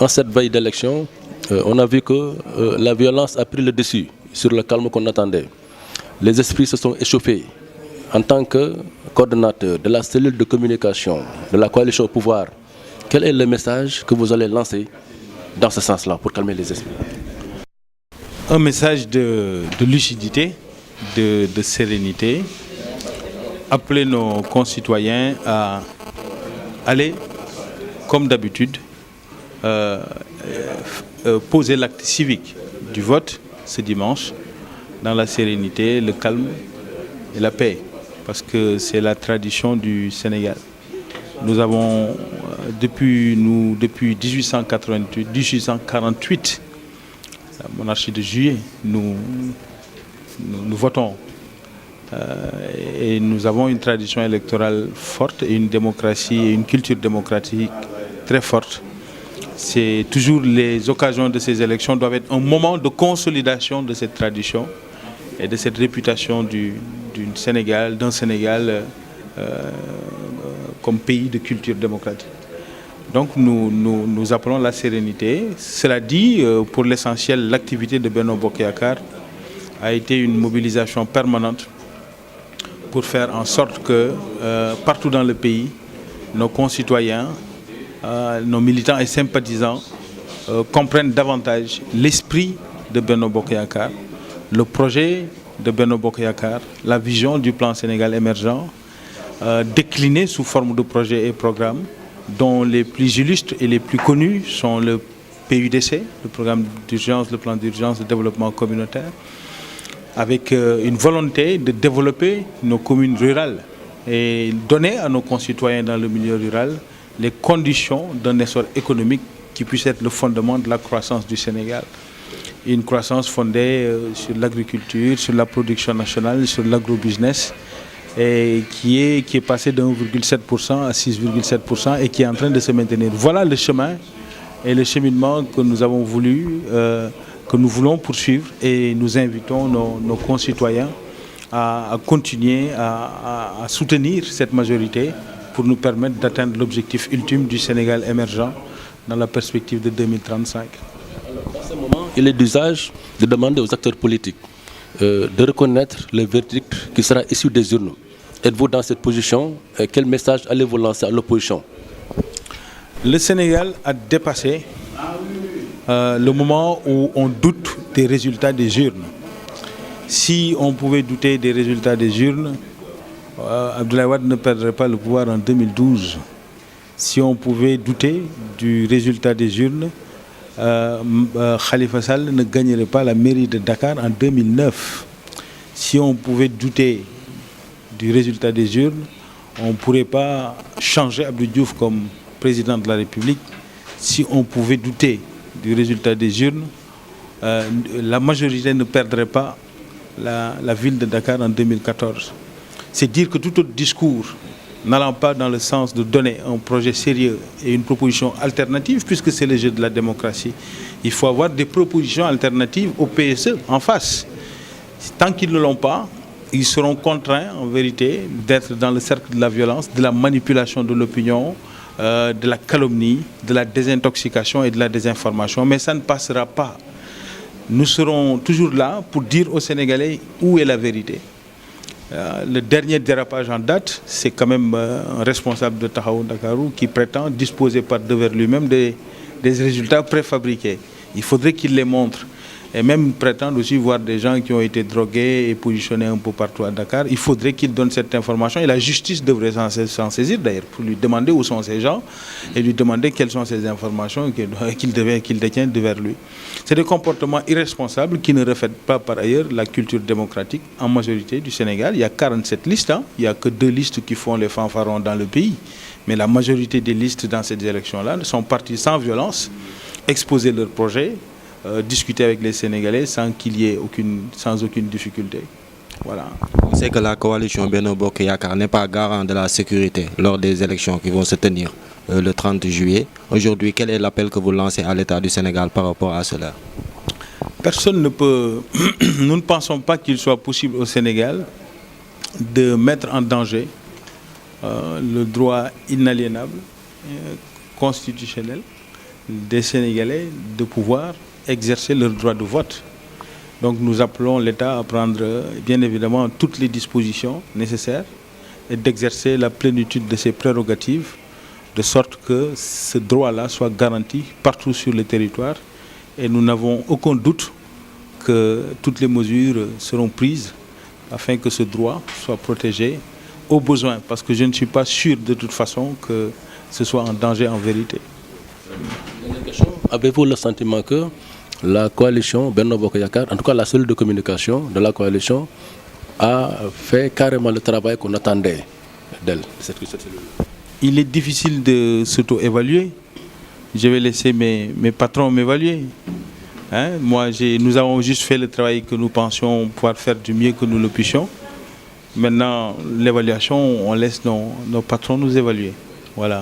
en cette veille d'élection, on a vu que la violence a pris le dessus sur le calme qu'on attendait. Les esprits se sont échauffés. En tant que coordonnateur de la cellule de communication de la coalition au pouvoir, quel est le message que vous allez lancer dans ce sens-là pour calmer les esprits? Un message de lucidité, de sérénité. Appeler nos concitoyens à aller, comme d'habitude, poser l'acte civique du vote ce dimanche dans la sérénité, le calme et la paix, parce que c'est la tradition du Sénégal. Nous avons, depuis 1848, la monarchie de Juillet, nous votons. Et nous avons une tradition électorale forte et une démocratie et une culture démocratique très forte. C'est toujours les occasions de ces élections doivent être un moment de consolidation de cette tradition et de cette réputation d'un Sénégal comme pays de culture démocratique. Donc nous appelons la sérénité. Cela dit, pour l'essentiel, l'activité de Benno Bokk Yakaar a été une mobilisation permanente pour faire en sorte que partout dans le pays, nos concitoyens, nos militants et sympathisants comprennent davantage l'esprit de Benno Bokk Yakaar, le projet de Benno Bokk Yakaar, la vision du plan Sénégal émergent, décliné sous forme de projets et programmes, dont les plus illustres et les plus connus sont le PUDC, le programme d'urgence, le plan d'urgence de développement communautaire, avec une volonté de développer nos communes rurales et donner à nos concitoyens dans le milieu rural les conditions d'un essor économique qui puisse être le fondement de la croissance du Sénégal. Une croissance fondée sur l'agriculture, sur la production nationale, sur l'agrobusiness, et qui est passé de 1,7% à 6,7% et qui est en train de se maintenir. Voilà le chemin et le cheminement que nous avons voulu que nous voulons poursuivre, et nous invitons nos concitoyens à continuer à soutenir cette majorité pour nous permettre d'atteindre l'objectif ultime du Sénégal émergent dans la perspective de 2035. Alors, dans ce moment, il est d'usage de demander aux acteurs politiques de reconnaître le verdict qui sera issu des urnes. Êtes-vous dans cette position? Quel message allez-vous lancer à l'opposition? Le Sénégal a dépassé le moment où on doute des résultats des urnes. Si on pouvait douter des résultats des urnes, Abdoulaye Wade ne perdrait pas le pouvoir en 2012. Si on pouvait douter du résultat des urnes, Khalifa Sall ne gagnerait pas la mairie de Dakar en 2009. Si on pouvait douter du résultat des urnes, on ne pourrait pas changer Abdou Diouf comme président de la République. Si on pouvait douter du résultat des urnes, la majorité ne perdrait pas la ville de Dakar en 2014. C'est dire que tout autre discours n'allant pas dans le sens de donner un projet sérieux et une proposition alternative, puisque c'est le jeu de la démocratie, il faut avoir des propositions alternatives au PSE en face. Tant qu'ils ne l'ont pas, ils seront contraints en vérité d'être dans le cercle de la violence, de la manipulation de l'opinion, de la calomnie, de la désintoxication et de la désinformation, mais ça ne passera pas. Nous serons toujours là pour dire aux Sénégalais où est la vérité. Le dernier dérapage en date, c'est quand même un responsable de Taxawu Ndakaaru qui prétend disposer par devers lui-même des résultats préfabriqués. Il faudrait qu'il les montre. Et même prétendre aussi voir des gens qui ont été drogués et positionnés un peu partout à Dakar. Il faudrait qu'il donne cette information et la justice devrait s'en saisir d'ailleurs pour lui demander où sont ces gens et lui demander quelles sont ces informations qu'il détient devers lui. C'est des comportements irresponsables qui ne reflètent pas par ailleurs la culture démocratique en majorité du Sénégal. Il y a 47 listes, il n'y a que 2 listes qui font les fanfarons dans le pays. Mais la majorité des listes dans ces élections-là sont parties sans violence, exposer leurs projets, discuter avec les Sénégalais sans qu'il y ait sans aucune difficulté. Voilà. On sait que la coalition Benno Bokk Yakaar n'est pas garant de la sécurité lors des élections qui vont se tenir le 30 juillet. Aujourd'hui, quel est l'appel que vous lancez à l'État du Sénégal par rapport à cela? Personne ne peut... Nous ne pensons pas qu'il soit possible au Sénégal de mettre en danger le droit inaliénable, constitutionnel, des Sénégalais de pouvoir exercer leur droit de vote. Donc nous appelons l'État à prendre bien évidemment toutes les dispositions nécessaires et d'exercer la plénitude de ses prérogatives, de sorte que ce droit-là soit garanti partout sur le territoire. Et nous n'avons aucun doute que toutes les mesures seront prises afin que ce droit soit protégé au besoin, parce que je ne suis pas sûr de toute façon que ce soit en danger en vérité. Avez-vous le sentiment que la coalition Benno Bokk Yakaar, en tout cas la cellule de communication de la coalition, a fait carrément le travail qu'on attendait d'elle, cette cellule? Il est difficile de s'auto-évaluer. Je vais laisser mes patrons m'évaluer. Nous avons juste fait le travail que nous pensions pouvoir faire du mieux que nous le puissions. Maintenant, l'évaluation, on laisse nos patrons nous évaluer. Voilà.